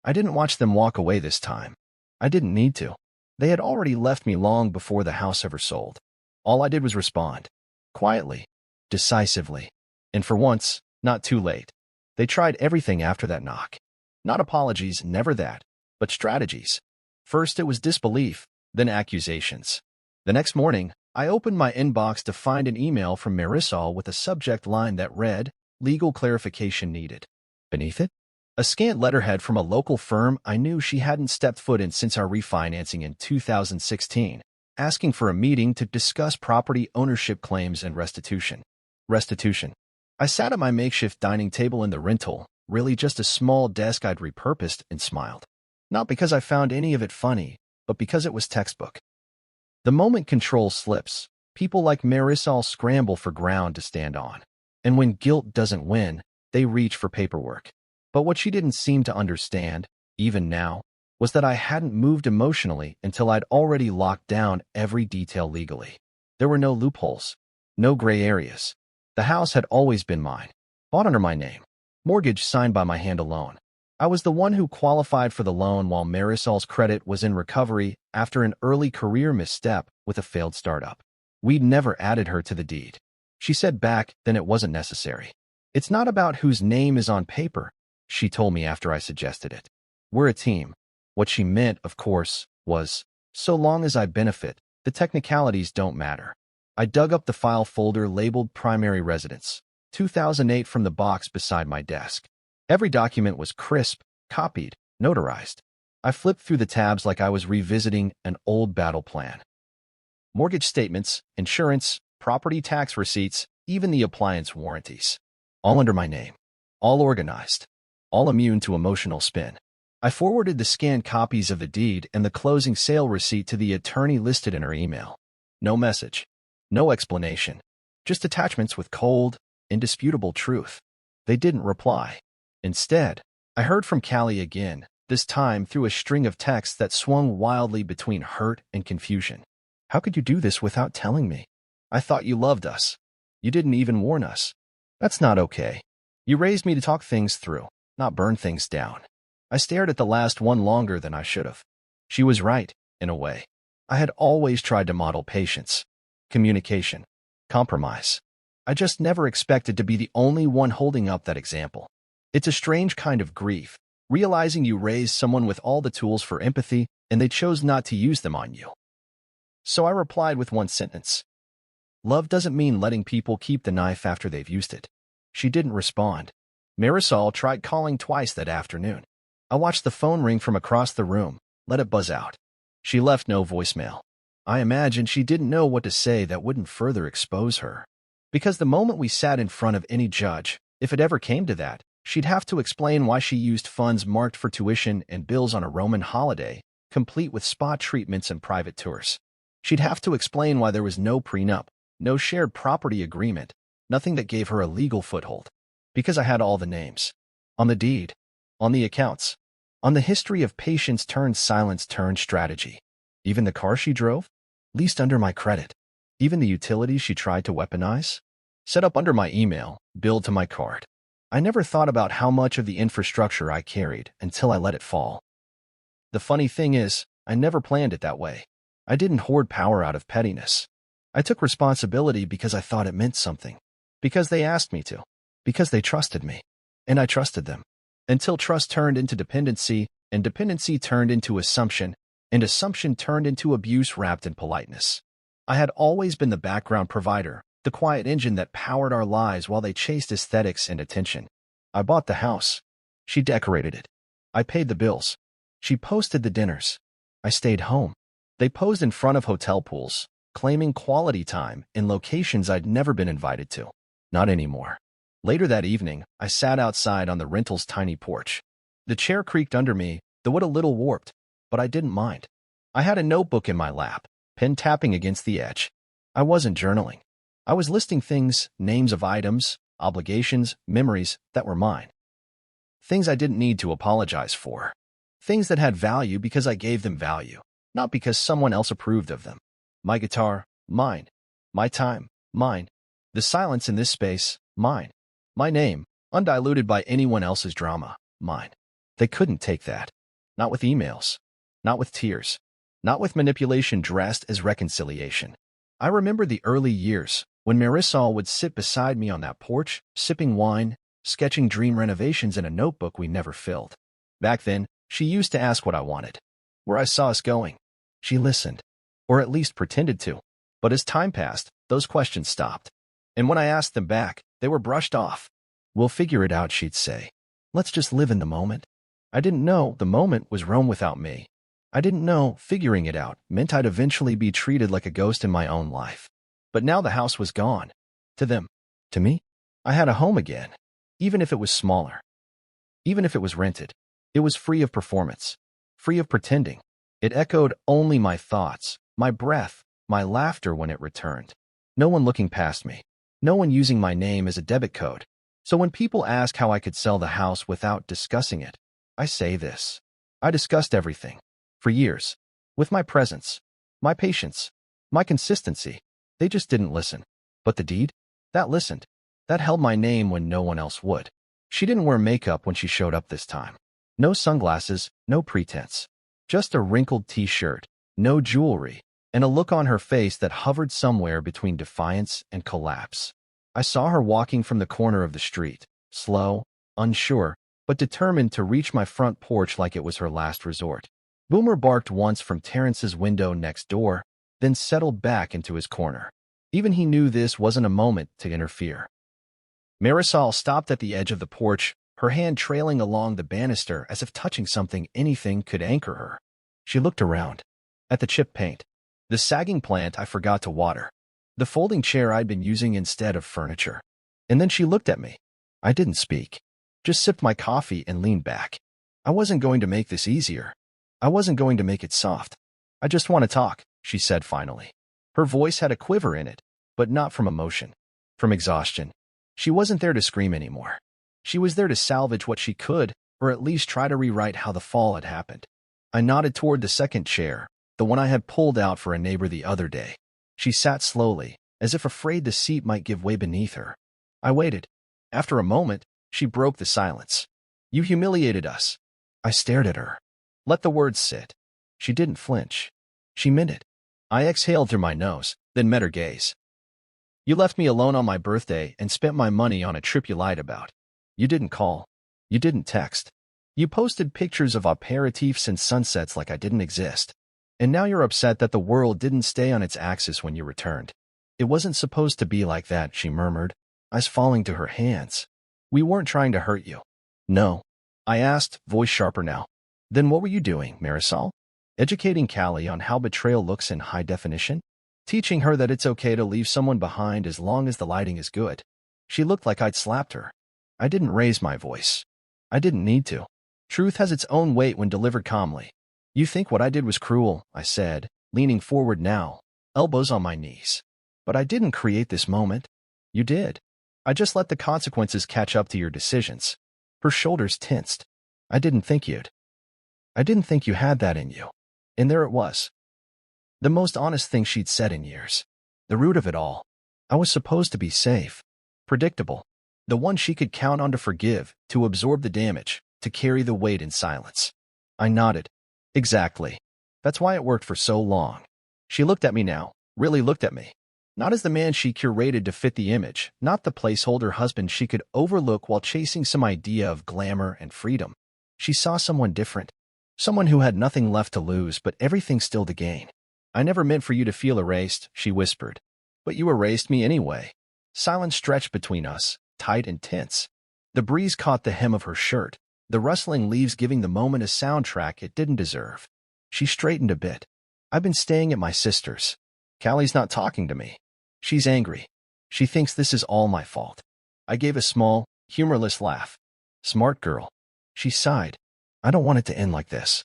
I didn't watch them walk away this time. I didn't need to. They had already left me long before the house ever sold. All I did was respond. Quietly. Decisively. And for once, not too late. They tried everything after that knock. Not apologies, never that, but strategies. First it was disbelief, then accusations. The next morning, I opened my inbox to find an email from Marisol with a subject line that read, "Legal clarification needed." Beneath it, a scant letterhead from a local firm I knew she hadn't stepped foot in since our refinancing in 2016, asking for a meeting to discuss property ownership claims and restitution. Restitution. I sat at my makeshift dining table in the rental, really just a small desk I'd repurposed, and smiled. Not because I found any of it funny, but because it was textbook. The moment control slips, people like Marisol scramble for ground to stand on. And when guilt doesn't win, they reach for paperwork. But what she didn't seem to understand, even now, was that I hadn't moved emotionally until I'd already locked down every detail legally. There were no loopholes, no gray areas. The house had always been mine, bought under my name, mortgage signed by my hand alone. I was the one who qualified for the loan while Marisol's credit was in recovery after an early career misstep with a failed startup. We'd never added her to the deed. She said back then it wasn't necessary. "It's not about whose name is on paper," she told me after I suggested it. "We're a team." What she meant, of course, was, so long as I benefit, the technicalities don't matter. I dug up the file folder labeled Primary Residence, 2008 from the box beside my desk. Every document was crisp, copied, notarized. I flipped through the tabs like I was revisiting an old battle plan. Mortgage statements, insurance, property tax receipts, even the appliance warranties. All under my name. All organized. All immune to emotional spin. I forwarded the scanned copies of the deed and the closing sale receipt to the attorney listed in her email. No message. No explanation. Just attachments with cold, indisputable truth. They didn't reply. Instead, I heard from Callie again, this time through a string of texts that swung wildly between hurt and confusion. "How could you do this without telling me? I thought you loved us. You didn't even warn us. That's not okay. You raised me to talk things through, not burn things down." I stared at the last one longer than I should have. She was right, in a way. I had always tried to model patience, communication, compromise. I just never expected to be the only one holding up that example. It's a strange kind of grief, realizing you raised someone with all the tools for empathy and they chose not to use them on you. So I replied with one sentence. "Love doesn't mean letting people keep the knife after they've used it." She didn't respond. Marisol tried calling twice that afternoon. I watched the phone ring from across the room, let it buzz out. She left no voicemail. I imagined she didn't know what to say that wouldn't further expose her. Because the moment we sat in front of any judge, if it ever came to that, she'd have to explain why she used funds marked for tuition and bills on a Roman holiday, complete with spa treatments and private tours. She'd have to explain why there was no prenup, no shared property agreement, nothing that gave her a legal foothold. Because I had all the names. On the deed. On the accounts. On the history of patience turned silence turned strategy. Even the car she drove? Leased under my credit. Even the utilities she tried to weaponize? Set up under my email, billed to my card. I never thought about how much of the infrastructure I carried until I let it fall. The funny thing is, I never planned it that way. I didn't hoard power out of pettiness. I took responsibility because I thought it meant something. Because they asked me to. Because they trusted me. And I trusted them. Until trust turned into dependency, and dependency turned into assumption, and assumption turned into abuse wrapped in politeness. I had always been the background provider, the quiet engine that powered our lives while they chased aesthetics and attention. I bought the house. She decorated it. I paid the bills. She posted the dinners. I stayed home. They posed in front of hotel pools, claiming quality time in locations I'd never been invited to. Not anymore. Later that evening, I sat outside on the rental's tiny porch. The chair creaked under me, the wood a little warped. but I didn't mind. I had a notebook in my lap, pen tapping against the edge. I wasn't journaling. I was listing things, names of items, obligations, memories that were mine. Things I didn't need to apologize for. Things that had value because I gave them value, not because someone else approved of them. My guitar, mine. My time, mine. The silence in this space, mine. My name, undiluted by anyone else's drama, mine. They couldn't take that. Not with emails. Not with tears. Not with manipulation dressed as reconciliation. I remember the early years when Marisol would sit beside me on that porch, sipping wine, sketching dream renovations in a notebook we never filled. Back then, she used to ask what I wanted, where I saw us going. She listened, or at least pretended to. But as time passed, those questions stopped. And when I asked them back, they were brushed off. We'll figure it out, she'd say. Let's just live in the moment. I didn't know the moment was Rome without me. I didn't know figuring it out meant I'd eventually be treated like a ghost in my own life. But now the house was gone. To them. To me, I had a home again. Even if it was smaller. Even if it was rented. It was free of performance. Free of pretending. It echoed only my thoughts, my breath, my laughter when it returned. No one looking past me. No one using my name as a debit code. So when people ask how I could sell the house without discussing it, I say this. I discussed everything. For years. With my presence. My patience. My consistency. They just didn't listen. But the deed? That listened. That held my name when no one else would. She didn't wear makeup when she showed up this time. No sunglasses, no pretense. Just a wrinkled t-shirt, no jewelry, and a look on her face that hovered somewhere between defiance and collapse. I saw her walking from the corner of the street, slow, unsure, but determined to reach my front porch like it was her last resort. Boomer barked once from Terrence's window next door, then settled back into his corner. Even he knew this wasn't a moment to interfere. Marisol stopped at the edge of the porch, her hand trailing along the banister as if touching something anything could anchor her. She looked around. At the chipped paint. The sagging plant I forgot to water. The folding chair I'd been using instead of furniture. And then she looked at me. I didn't speak. Just sipped my coffee and leaned back. I wasn't going to make this easier. I wasn't going to make it soft. I just want to talk, she said finally. Her voice had a quiver in it, but not from emotion. From exhaustion. She wasn't there to scream anymore. She was there to salvage what she could, or at least try to rewrite how the fall had happened. I nodded toward the second chair, the one I had pulled out for a neighbor the other day. She sat slowly, as if afraid the seat might give way beneath her. I waited. After a moment, she broke the silence. You humiliated us. I stared at her. Let the words sit. She didn't flinch. She meant it. I exhaled through my nose, then met her gaze. You left me alone on my birthday and spent my money on a trip you lied about. You didn't call. You didn't text. You posted pictures of aperitifs and sunsets like I didn't exist. And now you're upset that the world didn't stay on its axis when you returned. It wasn't supposed to be like that, she murmured, eyes falling to her hands. We weren't trying to hurt you. No. I asked, voice sharper now. Then what were you doing, Marisol? Educating Callie on how betrayal looks in high definition? Teaching her that it's okay to leave someone behind as long as the lighting is good. She looked like I'd slapped her. I didn't raise my voice. I didn't need to. Truth has its own weight when delivered calmly. You think what I did was cruel, I said, leaning forward now, elbows on my knees. But I didn't create this moment. You did. I just let the consequences catch up to your decisions. Her shoulders tensed. I didn't think you'd. I didn't think you had that in you. And there it was. The most honest thing she'd said in years. The root of it all. I was supposed to be safe. Predictable. The one she could count on to forgive, to absorb the damage, to carry the weight in silence. I nodded. Exactly. That's why it worked for so long. She looked at me now, really looked at me. Not as the man she curated to fit the image, not the placeholder husband she could overlook while chasing some idea of glamour and freedom. She saw someone different. Someone who had nothing left to lose but everything still to gain. I never meant for you to feel erased, she whispered. But you erased me anyway. Silence stretched between us, tight and tense. The breeze caught the hem of her shirt, the rustling leaves giving the moment a soundtrack it didn't deserve. She straightened a bit. I've been staying at my sister's. Callie's not talking to me. She's angry. She thinks this is all my fault. I gave a small, humorless laugh. Smart girl. She sighed. I don't want it to end like this.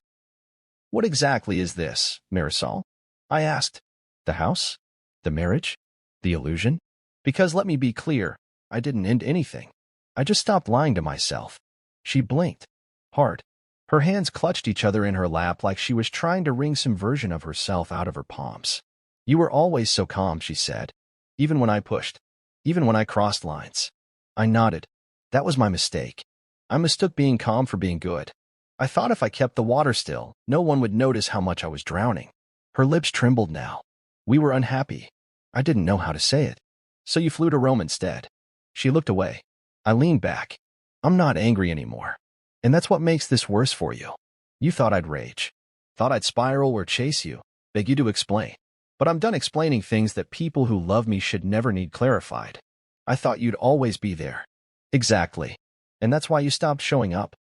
What exactly is this, Marisol? I asked. The house? The marriage? The illusion? Because let me be clear, I didn't end anything. I just stopped lying to myself. She blinked. Hard. Her hands clutched each other in her lap like she was trying to wring some version of herself out of her palms. You were always so calm, she said. Even when I pushed. Even when I crossed lines. I nodded. That was my mistake. I mistook being calm for being good. I thought if I kept the water still, no one would notice how much I was drowning. Her lips trembled now. We were unhappy. I didn't know how to say it. So you flew to Rome instead. She looked away. I leaned back. I'm not angry anymore. And that's what makes this worse for you. You thought I'd rage. Thought I'd spiral or chase you. Beg you to explain. But I'm done explaining things that people who love me should never need clarified. I thought you'd always be there. Exactly. And that's why you stopped showing up.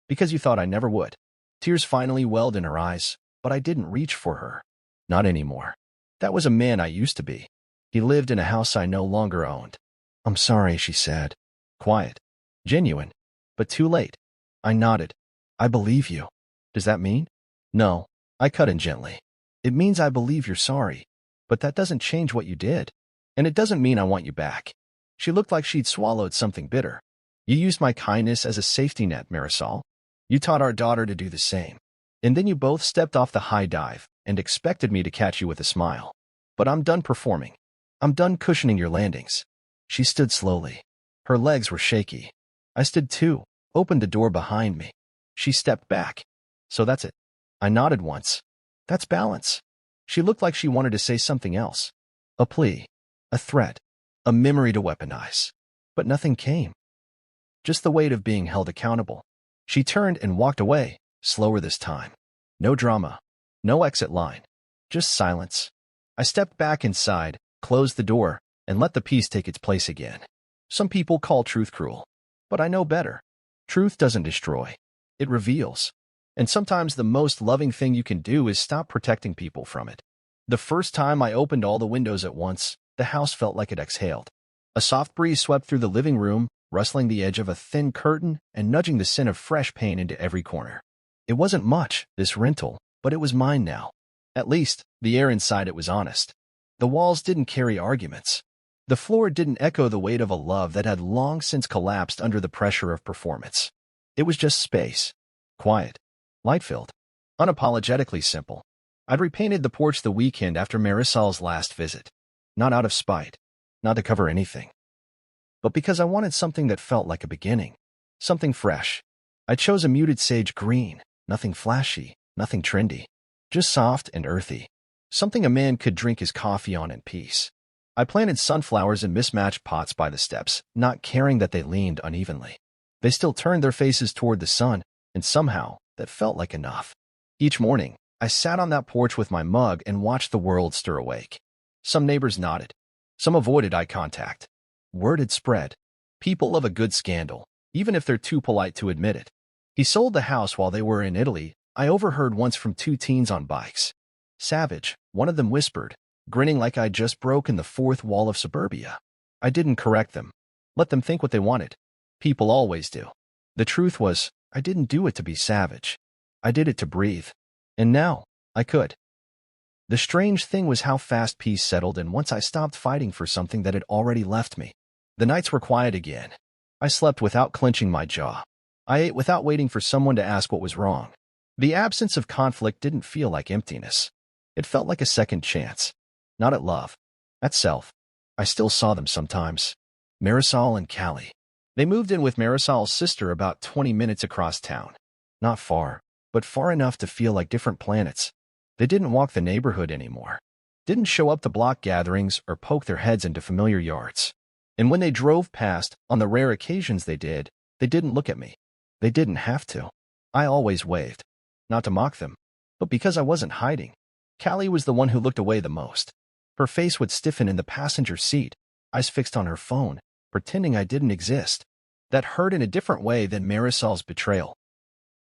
Because you thought I never would. Tears finally welled in her eyes, but I didn't reach for her. Not anymore. That was a man I used to be. He lived in a house I no longer owned. I'm sorry, she said. Quiet. Genuine. But too late. I nodded. I believe you. Does that mean? No. I cut in gently. It means I believe you're sorry. But that doesn't change what you did. And it doesn't mean I want you back. She looked like she'd swallowed something bitter. You used my kindness as a safety net, Marisol. You taught our daughter to do the same. And then you both stepped off the high dive and expected me to catch you with a smile. But I'm done performing. I'm done cushioning your landings. She stood slowly. Her legs were shaky. I stood too, opened the door behind me. She stepped back. So that's it. I nodded once. That's balance. She looked like she wanted to say something else. A plea. A threat. A memory to weaponize. But nothing came. Just the weight of being held accountable. She turned and walked away, slower this time. No drama. No exit line. Just silence. I stepped back inside, closed the door, and let the peace take its place again. Some people call truth cruel. But I know better. Truth doesn't destroy. It reveals. And sometimes the most loving thing you can do is stop protecting people from it. The first time I opened all the windows at once, the house felt like it exhaled. A soft breeze swept through the living room, rustling the edge of a thin curtain and nudging the scent of fresh paint into every corner. It wasn't much, this rental, but it was mine now. At least, the air inside it was honest. The walls didn't carry arguments. The floor didn't echo the weight of a love that had long since collapsed under the pressure of performance. It was just space. Quiet. Light-filled. Unapologetically simple. I'd repainted the porch the weekend after Marisol's last visit. Not out of spite. Not to cover anything. But because I wanted something that felt like a beginning. Something fresh. I chose a muted sage green. Nothing flashy. Nothing trendy. Just soft and earthy. Something a man could drink his coffee on in peace. I planted sunflowers in mismatched pots by the steps, not caring that they leaned unevenly. They still turned their faces toward the sun, and somehow, that felt like enough. Each morning, I sat on that porch with my mug and watched the world stir awake. Some neighbors nodded. Some avoided eye contact. Word had spread. People love a good scandal, even if they're too polite to admit it. He sold the house while they were in Italy. I overheard once from two teens on bikes. Savage, one of them whispered, grinning like I'd just broken the fourth wall of suburbia. I didn't correct them. Let them think what they wanted. People always do. The truth was, I didn't do it to be savage. I did it to breathe. And now, I could. The strange thing was how fast peace settled in once I stopped fighting for something that had already left me. The nights were quiet again. I slept without clenching my jaw. I ate without waiting for someone to ask what was wrong. The absence of conflict didn't feel like emptiness. It felt like a second chance. Not at love. At self. I still saw them sometimes. Marisol and Callie. They moved in with Marisol's sister about 20 minutes across town. Not far, but far enough to feel like different planets. They didn't walk the neighborhood anymore. Didn't show up to block gatherings or poke their heads into familiar yards. And when they drove past, on the rare occasions they didn't look at me. They didn't have to. I always waved. Not to mock them, but because I wasn't hiding. Callie was the one who looked away the most. Her face would stiffen in the passenger seat, eyes fixed on her phone, pretending I didn't exist. That hurt in a different way than Marisol's betrayal.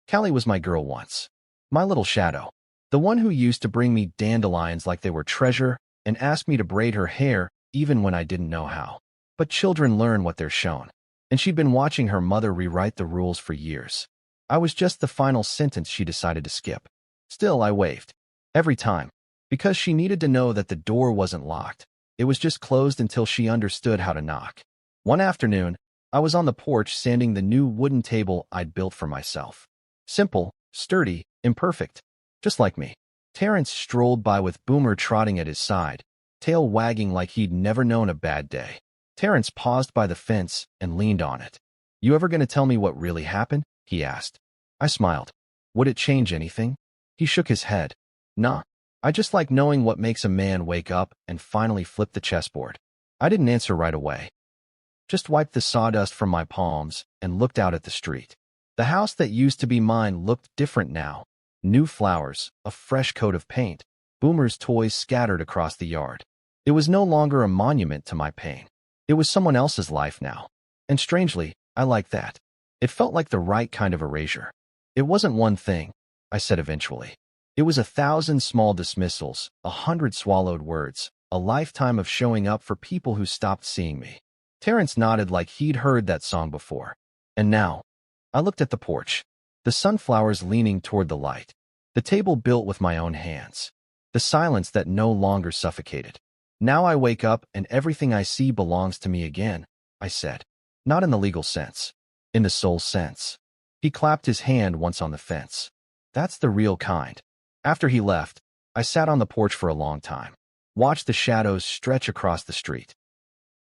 Callie was my girl once. My little shadow. The one who used to bring me dandelions like they were treasure and asked me to braid her hair even when I didn't know how. But children learn what they're shown. And she'd been watching her mother rewrite the rules for years. I was just the final sentence she decided to skip. Still, I waved. Every time. Because she needed to know that the door wasn't locked. It was just closed until she understood how to knock. One afternoon, I was on the porch sanding the new wooden table I'd built for myself. Simple, sturdy, imperfect. Just like me. Terrence strolled by with Boomer trotting at his side, tail wagging like he'd never known a bad day. Terrence paused by the fence and leaned on it. "You ever gonna tell me what really happened?" he asked. I smiled. "Would it change anything?" He shook his head. "Nah. I just like knowing what makes a man wake up and finally flip the chessboard." I didn't answer right away. Just wiped the sawdust from my palms and looked out at the street. The house that used to be mine looked different now. New flowers, a fresh coat of paint, Boomer's toys scattered across the yard. It was no longer a monument to my pain. It was someone else's life now. And strangely, I liked that. It felt like the right kind of erasure. "It wasn't one thing," I said eventually. "It was 1,000 small dismissals, 100 swallowed words, a lifetime of showing up for people who stopped seeing me." Terrence nodded like he'd heard that song before. And now, I looked at the porch, the sunflowers leaning toward the light, the table built with my own hands, the silence that no longer suffocated. "Now I wake up and everything I see belongs to me again," I said. "Not in the legal sense, in the soul sense." He clapped his hand once on the fence. "That's the real kind." After he left, I sat on the porch for a long time, watched the shadows stretch across the street.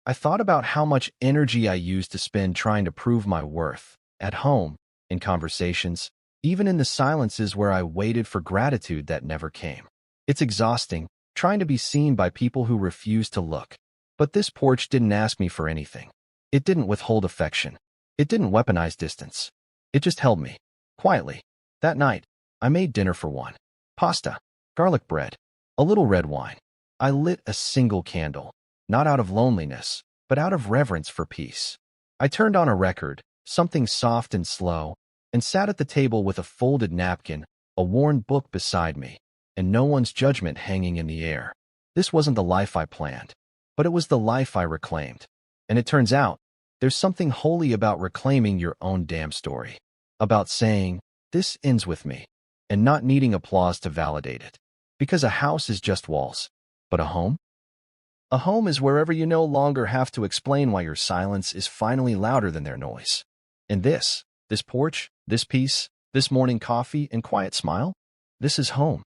I thought about how much energy I used to spend trying to prove my worth, at home, in conversations, even in the silences where I waited for gratitude that never came. It's exhausting, trying to be seen by people who refuse to look. But this porch didn't ask me for anything. It didn't withhold affection. It didn't weaponize distance. It just held me, quietly. That night, I made dinner for one. Pasta, garlic bread, a little red wine. I lit a single candle, not out of loneliness, but out of reverence for peace. I turned on a record, something soft and slow, and sat at the table with a folded napkin, a worn book beside me, and no one's judgment hanging in the air. This wasn't the life I planned, but it was the life I reclaimed. And it turns out, there's something holy about reclaiming your own damn story, about saying, "This ends with me," and not needing applause to validate it. Because a house is just walls. But a home? A home is wherever you no longer have to explain why your silence is finally louder than their noise. And this porch, this peace, this morning coffee and quiet smile, this is home.